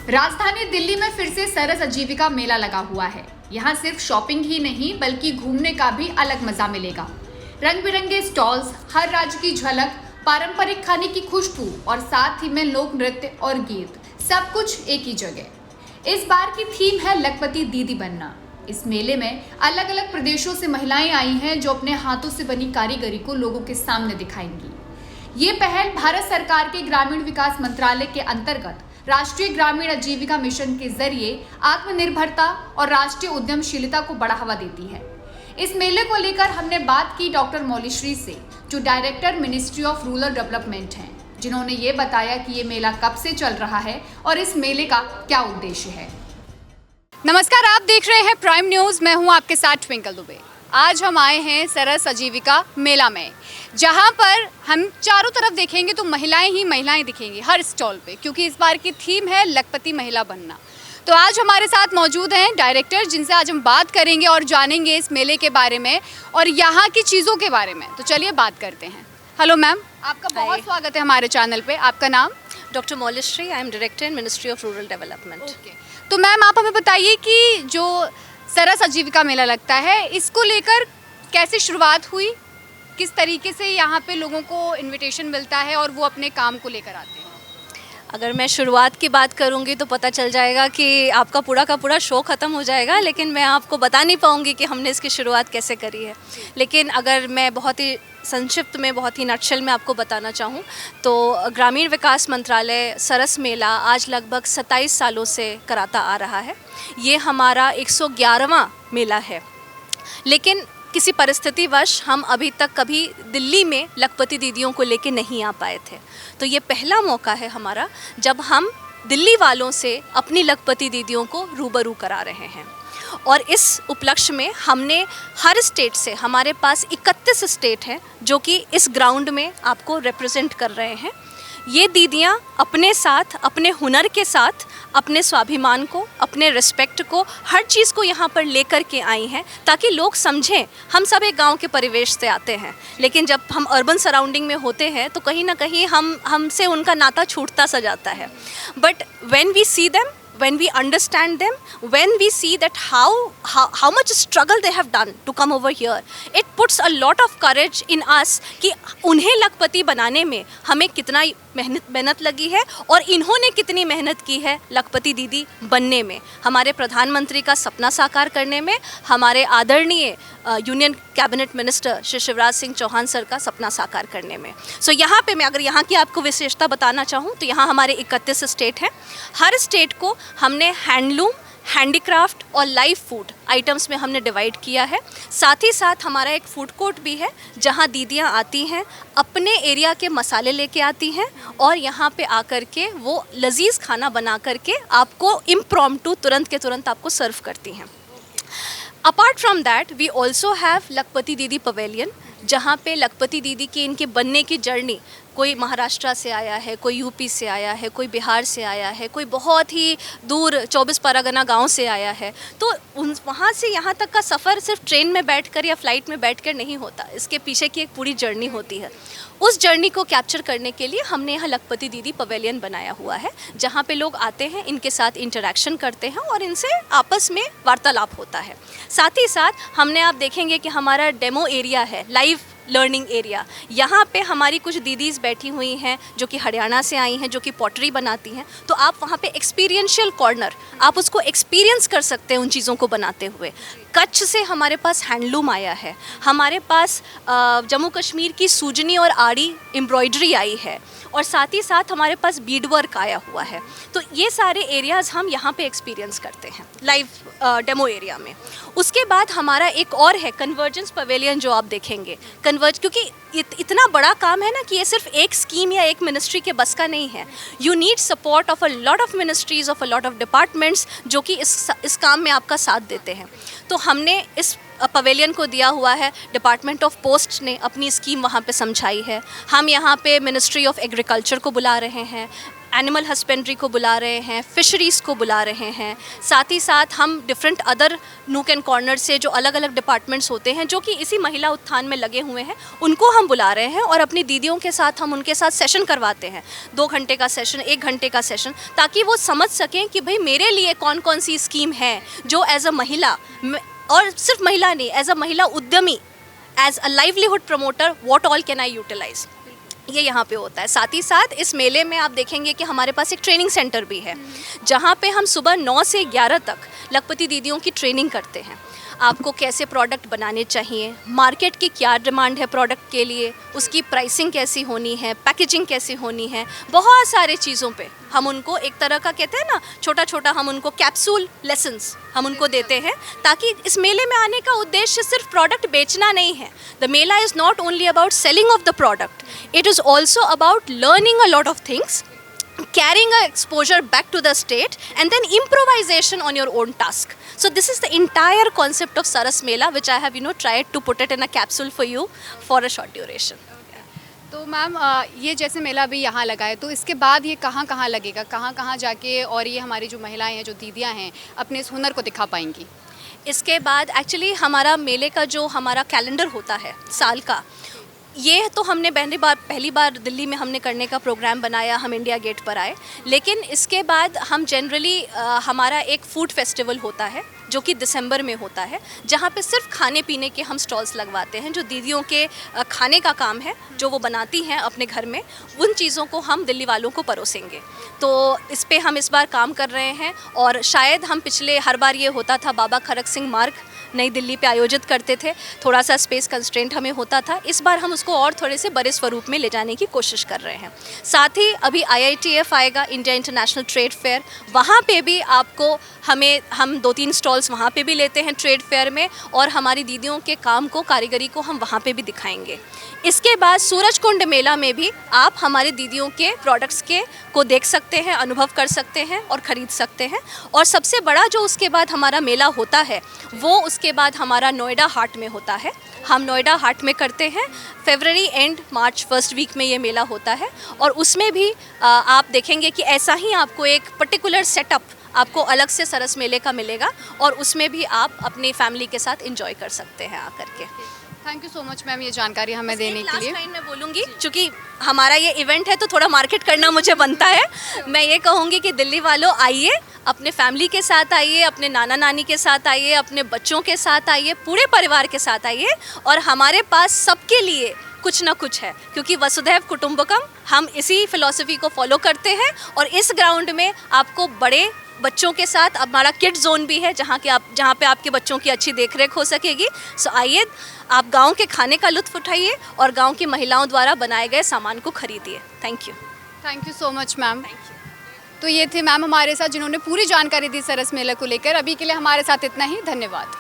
राजधानी दिल्ली में फिर से सरस आजीविका मेला लगा हुआ है। यहाँ सिर्फ शॉपिंग ही नहीं बल्कि घूमने का भी अलग मजा मिलेगा। रंग बिरंगे स्टॉल्स, हर राज्य की झलक, पारंपरिक खाने की खुशबू और साथ ही में लोक नृत्य और गीत, सब कुछ एक ही जगह। इस बार की थीम है लखपति दीदी बनना। इस मेले में अलग अलग प्रदेशों से महिलाएं आई हैं जो अपने हाथों से बनी कारीगरी को लोगों के सामने दिखाएंगी। ये पहल भारत सरकार के ग्रामीण विकास मंत्रालय के अंतर्गत राष्ट्रीय ग्रामीण आजीविका मिशन के जरिए आत्मनिर्भरता और राष्ट्रीय उद्यमशीलता को बढ़ावा देती है। इस मेले को लेकर हमने बात की डॉक्टर मौलीश्री से, जो director ministry of rural development हैं, जिन्होंने ये बताया कि ये मेला कब से चल रहा है और इस मेले का क्या उद्देश्य है। नमस्कार, आप देख रहे हैं प्राइम न्यूज। मैं हूं आपके साथ ट्विंकल दुबे। आज हम आए हैं सरस आजीविका मेला में, जहां पर हम चारों तरफ देखेंगे तो महिलाएं ही महिलाएं दिखेंगी हर स्टॉल पे, क्योंकि इस बार की थीम है लखपति महिला बनना। तो आज हमारे साथ मौजूद हैं डायरेक्टर, जिनसे आज हम बात करेंगे और जानेंगे इस मेले के बारे में और यहाँ की चीज़ों के बारे में। तो चलिए बात करते हैं। हेलो मैम, आपका बहुत स्वागत है हमारे चैनल पे। आपका नाम? Doctor Maulishree, I am director in ministry of rural development. Okay, तो मैम आप हमें बताइए कि जो सरस आजीविका मेला लगता है, इसको लेकर कैसे शुरुआत हुई, किस तरीके से यहाँ पे लोगों को इनविटेशन मिलता है और वो अपने काम को लेकर आते हैं? अगर मैं शुरुआत की बात करूँगी तो पता चल जाएगा कि आपका पूरा का पूरा शो ख़त्म हो जाएगा, लेकिन मैं आपको बता नहीं पाऊँगी कि हमने इसकी शुरुआत कैसे करी है। लेकिन अगर मैं बहुत ही संक्षिप्त में, बहुत ही नटशल में आपको बताना चाहूँ तो ग्रामीण विकास मंत्रालय सरस मेला आज लगभग 27 सालों से कराता आ रहा है। ये हमारा 111वां मेला है, लेकिन किसी परिस्थितिवश हम अभी तक कभी दिल्ली में लखपति दीदियों को लेके नहीं आ पाए थे। तो ये पहला मौका है हमारा जब हम दिल्ली वालों से अपनी लखपति दीदियों को रूबरू करा रहे हैं। और इस उपलक्ष्य में हमने हर स्टेट से, हमारे पास 31 स्टेट हैं जो कि इस ग्राउंड में आपको रिप्रेजेंट कर रहे हैं। ये दीदियाँ अपने साथ, अपने हुनर के साथ, अपने स्वाभिमान को, अपने रिस्पेक्ट को, हर चीज़ को यहाँ पर लेकर के आई हैं ताकि लोग समझें। हम सब एक गांव के परिवेश से आते हैं, लेकिन जब हम अर्बन सराउंडिंग में होते हैं तो कहीं ना कहीं हमसे उनका नाता छूटता सा जाता है। But when we see them, when we understand them, when we see that how much struggle they have done to come over here, it puts a lot of courage in us कि उन्हें लखपति बनाने में हमें कितना मेहनत लगी है और इन्होंने कितनी मेहनत की है लखपति दीदी बनने में, हमारे प्रधानमंत्री का सपना साकार करने में, हमारे आदरणीय union cabinet minister Shri Shivraj Singh Chouhan sir का सपना साकार करने में। सो यहाँ पे मैं अगर यहाँ की आपको विशेषता बताना चाहूँ तो यहाँ हमारे 31 स्टेट हैं। हर स्टेट को हमने हैंडलूम, हैंडीक्राफ्ट और लाइव फूड आइटम्स में हमने डिवाइड किया है। साथ ही साथ हमारा एक फूड कोर्ट भी है जहां दीदियां आती हैं, अपने एरिया के मसाले लेके आती हैं और यहां पे आकर के वो लजीज खाना बना करके आपको इम्प्रॉम्प्टू तुरंत के तुरंत आपको सर्व करती हैं। Apart from that we also have Lakhpati Didi pavilion, जहाँ पे लखपति दीदी की इनके बनने की जर्नी, कोई महाराष्ट्र से आया है, कोई यूपी से आया है, कोई बिहार से आया है, कोई बहुत ही दूर 24 परगना गांव से आया है। तो वहाँ से यहाँ तक का सफ़र सिर्फ ट्रेन में बैठकर या फ्लाइट में बैठकर नहीं होता, इसके पीछे की एक पूरी जर्नी होती है। उस जर्नी को कैप्चर करने के लिए हमने यहाँ लखपति दीदी पवेलियन बनाया हुआ है, जहाँ पे लोग आते हैं, इनके साथ इंटरेक्शन करते हैं और इनसे आपस में वार्तालाप होता है। साथ ही साथ हमने, आप देखेंगे कि हमारा डेमो एरिया है, लाइव लर्निंग एरिया। यहाँ पे हमारी कुछ दीदीज़ बैठी हुई हैं जो कि हरियाणा से आई हैं, जो कि पॉटरी बनाती हैं। तो आप वहाँ पे एक्सपीरियंशियल कॉर्नर, आप उसको एक्सपीरियंस कर सकते हैं उन चीज़ों को बनाते हुए। कच्छ से हमारे पास हैंडलूम आया है, हमारे पास जम्मू कश्मीर की सूजनी और आड़ी एम्ब्रॉयडरी आई है, और साथ ही साथ हमारे पास बीड वर्क आया हुआ है। तो ये सारे एरियाज़ हम यहाँ पे एक्सपीरियंस करते हैं लाइव डेमो एरिया में। उसके बाद हमारा एक और है कन्वर्जेंस पवेलियन, जो आप देखेंगे क्योंकि इतना बड़ा काम है ना कि ये सिर्फ एक स्कीम या एक मिनिस्ट्री के बस का नहीं है। You need support of a lot of ministries, of a lot of departments जो कि इस काम में आपका साथ देते हैं। तो हमने इस पवेलियन को दिया हुआ है, डिपार्टमेंट ऑफ पोस्ट ने अपनी स्कीम वहाँ पे समझाई है। हम यहाँ पे मिनिस्ट्री ऑफ एग्रीकल्चर को बुला रहे हैं, एनिमल हस्बेंड्री को बुला रहे हैं, फिशरीज़ को बुला रहे हैं, साथ ही साथ हम different other nook and corner से जो अलग अलग डिपार्टमेंट्स होते हैं जो कि इसी महिला उत्थान में लगे हुए हैं, उनको हम बुला रहे हैं और अपनी दीदियों के साथ हम उनके साथ सेशन करवाते हैं, 2 घंटे का सेशन, 1 घंटे का सेशन, ताकि वो समझ सकें कि भाई मेरे लिए कौन कौन सी स्कीम है जो एज अ महिला, और सिर्फ महिला नहीं, एज अ महिला उद्यमी, as a livelihood promoter, what all can I utilise, ये यहाँ पे होता है। साथ ही साथ इस मेले में आप देखेंगे कि हमारे पास एक ट्रेनिंग सेंटर भी है, जहाँ पे हम सुबह 9 से 11 तक लखपति दीदियों की ट्रेनिंग करते हैं। आपको कैसे प्रोडक्ट बनाने चाहिए, मार्केट की क्या डिमांड है प्रोडक्ट के लिए, उसकी प्राइसिंग कैसी होनी है, पैकेजिंग कैसी होनी है, बहुत सारे चीज़ों पे हम उनको एक तरह का कहते हैं ना, छोटा छोटा हम उनको कैप्सूल लेसन्स हम उनको देते हैं, ताकि इस मेले में आने का उद्देश्य सिर्फ प्रोडक्ट बेचना नहीं है। The Mela is not only about selling of the product, it is also about learning a lot of things, carrying a exposure back to the state, and then improvisation on your own task. So this is the entire concept of Saras Mela, which I have tried to put it in a capsule for you for a short duration. तो ma'am ये जैसे मेला अभी यहाँ लगा है, तो इसके बाद ये कहाँ कहाँ लगेगा, कहाँ कहाँ जाके और ये हमारी जो महिलाएं हैं, जो दीदियाँ हैं, अपने इस हुनर को दिखा पाएंगी? इसके बाद एक्चुअली हमारा मेले का जो हमारा कैलेंडर होता है साल का, ये तो हमने पहली बार दिल्ली में हमने करने का प्रोग्राम बनाया, हम इंडिया गेट पर आए। लेकिन इसके बाद हम जनरली हमारा एक फूड फेस्टिवल होता है जो कि दिसंबर में होता है, जहाँ पे सिर्फ खाने पीने के हम स्टॉल्स लगवाते हैं। जो दीदियों के खाने का काम है, जो वो बनाती हैं अपने घर में, उन चीज़ों को हम दिल्ली वालों को परोसेंगे। तो इस पे हम इस बार काम कर रहे हैं, और शायद हम हर बार ये होता था बाबा खड़क सिंह मार्ग नई दिल्ली पे आयोजित करते थे, थोड़ा सा स्पेस कंस्ट्रेंट हमें होता था। इस बार हम उसको और थोड़े से बड़े स्वरूप में ले जाने की कोशिश कर रहे हैं। साथ ही अभी IITF आएगा, इंडिया इंटरनेशनल ट्रेड फेयर, वहाँ पे भी आपको हम 2-3 स्टॉल्स वहाँ पे भी लेते हैं ट्रेड फेयर में, और हमारी दीदियों के काम को, कारीगरी को हम वहाँ पे भी दिखाएंगे। इसके बाद सूरजकुंड मेला में भी आप हमारे दीदियों के प्रोडक्ट्स को देख सकते हैं, अनुभव कर सकते हैं और ख़रीद सकते हैं। और सबसे बड़ा जो उसके बाद हमारा मेला होता है, वो उसके बाद हमारा नोएडा हाट में होता है। हम नोएडा हाट में करते हैं, फरवरी एंड मार्च फर्स्ट वीक में ये मेला होता है, और उसमें भी आप देखेंगे कि ऐसा ही आपको एक पर्टिकुलर सेटअप आपको अलग से सरस मेले का मिलेगा, और उसमें भी आप अपनी फैमिली के साथ एंजॉय कर सकते हैं आकर के। Thank you so much ma'am, ये जानकारी हमें देने के लिए। लास्ट लाइन मैं बोलूँगी, क्योंकि हमारा ये इवेंट है तो थोड़ा मार्केट करना मुझे बनता है। मैं ये कहूँगी कि दिल्ली वालों आइए, अपने फैमिली के साथ आइए, अपने नाना नानी के साथ आइए, अपने बच्चों के साथ आइए, पूरे परिवार के साथ आइए, और हमारे पास सबके लिए कुछ ना कुछ है, क्योंकि वसुधैव कुटुंबकम, हम इसी फिलॉसफी को फॉलो करते हैं। और इस ग्राउंड में आपको बड़े बच्चों के साथ हमारा किड जोन भी है, जहाँ पे आपके बच्चों की अच्छी देखरेख हो सकेगी। सो आइए, आप गांव के खाने का लुत्फ़ उठाइए और गांव की महिलाओं द्वारा बनाए गए सामान को खरीदिए। Thank you so much ma'am. तो ये थे मैम हमारे साथ, जिन्होंने पूरी जानकारी दी सरस मेला को लेकर। अभी के लिए हमारे साथ इतना ही, धन्यवाद।